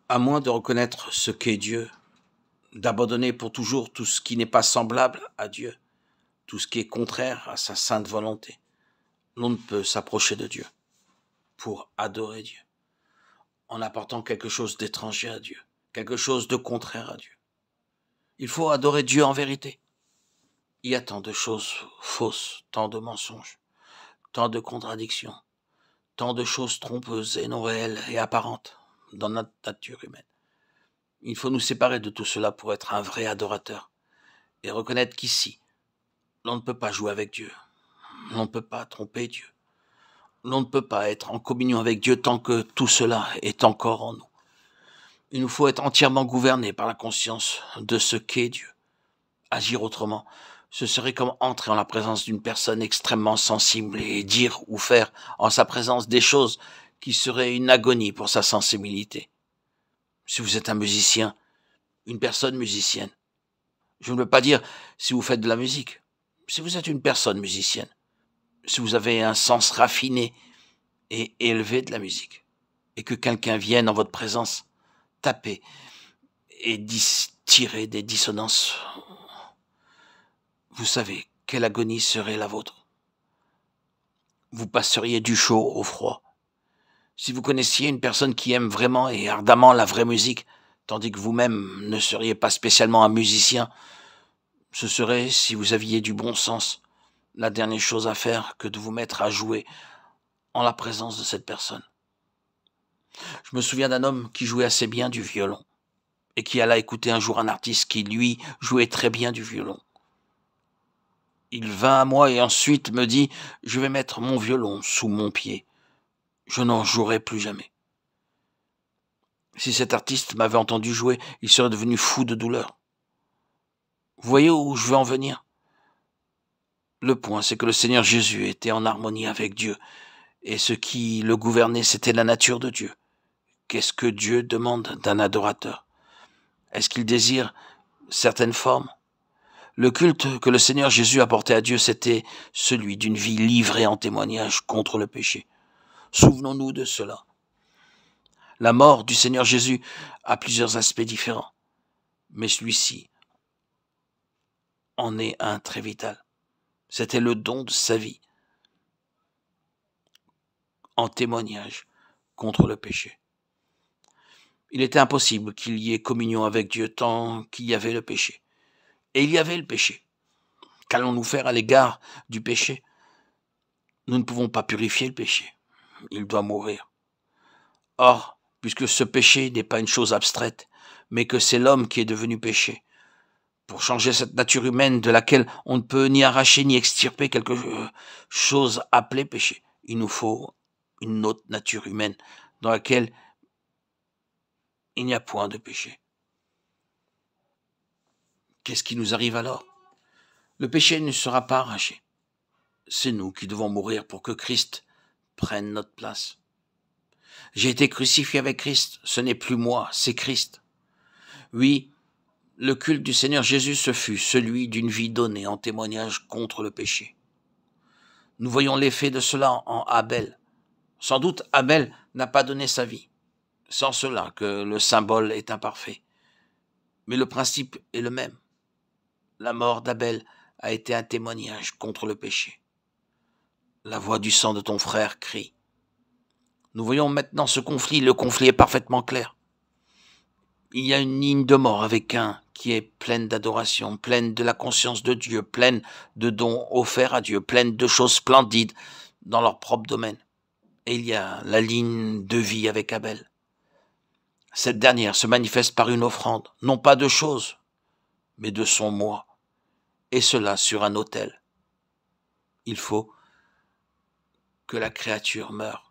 À moins de reconnaître ce qu'est Dieu, d'abandonner pour toujours tout ce qui n'est pas semblable à Dieu, tout ce qui est contraire à sa sainte volonté, l'on ne peut s'approcher de Dieu pour adorer Dieu, en apportant quelque chose d'étranger à Dieu, quelque chose de contraire à Dieu. Il faut adorer Dieu en vérité. Il y a tant de choses fausses, tant de mensonges, tant de contradictions, tant de choses trompeuses et non réelles et apparentes dans notre nature humaine. Il faut nous séparer de tout cela pour être un vrai adorateur et reconnaître qu'ici, l'on ne peut pas jouer avec Dieu, l'on ne peut pas tromper Dieu, l'on ne peut pas être en communion avec Dieu tant que tout cela est encore en nous. Il nous faut être entièrement gouverné par la conscience de ce qu'est Dieu. Agir autrement, ce serait comme entrer en la présence d'une personne extrêmement sensible et dire ou faire en sa présence des choses qui seraient une agonie pour sa sensibilité. Si vous êtes un musicien, une personne musicienne, je ne veux pas dire si vous faites de la musique, si vous êtes une personne musicienne, si vous avez un sens raffiné et élevé de la musique, et que quelqu'un vienne en votre présence taper et tirer des dissonances, vous savez quelle agonie serait la vôtre. Vous passeriez du chaud au froid. Si vous connaissiez une personne qui aime vraiment et ardemment la vraie musique, tandis que vous-même ne seriez pas spécialement un musicien, ce serait, si vous aviez du bon sens, la dernière chose à faire que de vous mettre à jouer en la présence de cette personne. Je me souviens d'un homme qui jouait assez bien du violon et qui alla écouter un jour un artiste qui, lui, jouait très bien du violon. Il vint à moi et ensuite me dit « Je vais mettre mon violon sous mon pied. Je n'en jouerai plus jamais. » Si cet artiste m'avait entendu jouer, il serait devenu fou de douleur. Vous voyez où je veux en venir? Le point, c'est que le Seigneur Jésus était en harmonie avec Dieu, et ce qui le gouvernait, c'était la nature de Dieu. Qu'est-ce que Dieu demande d'un adorateur? Est-ce qu'il désire certaines formes? Le culte que le Seigneur Jésus apportait à Dieu, c'était celui d'une vie livrée en témoignage contre le péché. Souvenons-nous de cela. La mort du Seigneur Jésus a plusieurs aspects différents, mais celui-ci en est un très vital. C'était le don de sa vie en témoignage contre le péché. Il était impossible qu'il y ait communion avec Dieu tant qu'il y avait le péché. Et il y avait le péché. Qu'allons-nous faire à l'égard du péché? Nous ne pouvons pas purifier le péché. Il doit mourir. Or, puisque ce péché n'est pas une chose abstraite, mais que c'est l'homme qui est devenu péché, pour changer cette nature humaine de laquelle on ne peut ni arracher ni extirper quelque chose appelée péché, il nous faut une autre nature humaine dans laquelle il n'y a point de péché. Qu'est-ce qui nous arrive alors? Le péché ne sera pas arraché. C'est nous qui devons mourir pour que Christ prenne notre place. J'ai été crucifié avec Christ, ce n'est plus moi, c'est Christ. Oui, le culte du Seigneur Jésus, ce fut celui d'une vie donnée en témoignage contre le péché. Nous voyons l'effet de cela en Abel. Sans doute, Abel n'a pas donné sa vie. C'est en cela que le symbole est imparfait. Mais le principe est le même. La mort d'Abel a été un témoignage contre le péché. La voix du sang de ton frère crie. Nous voyons maintenant ce conflit. Le conflit est parfaitement clair. Il y a une ligne de mort avec un qui est pleine d'adoration, pleine de la conscience de Dieu, pleine de dons offerts à Dieu, pleine de choses splendides dans leur propre domaine. Et il y a la ligne de vie avec Abel. Cette dernière se manifeste par une offrande, non pas de choses, mais de son moi, et cela sur un autel. Il faut que la créature meure.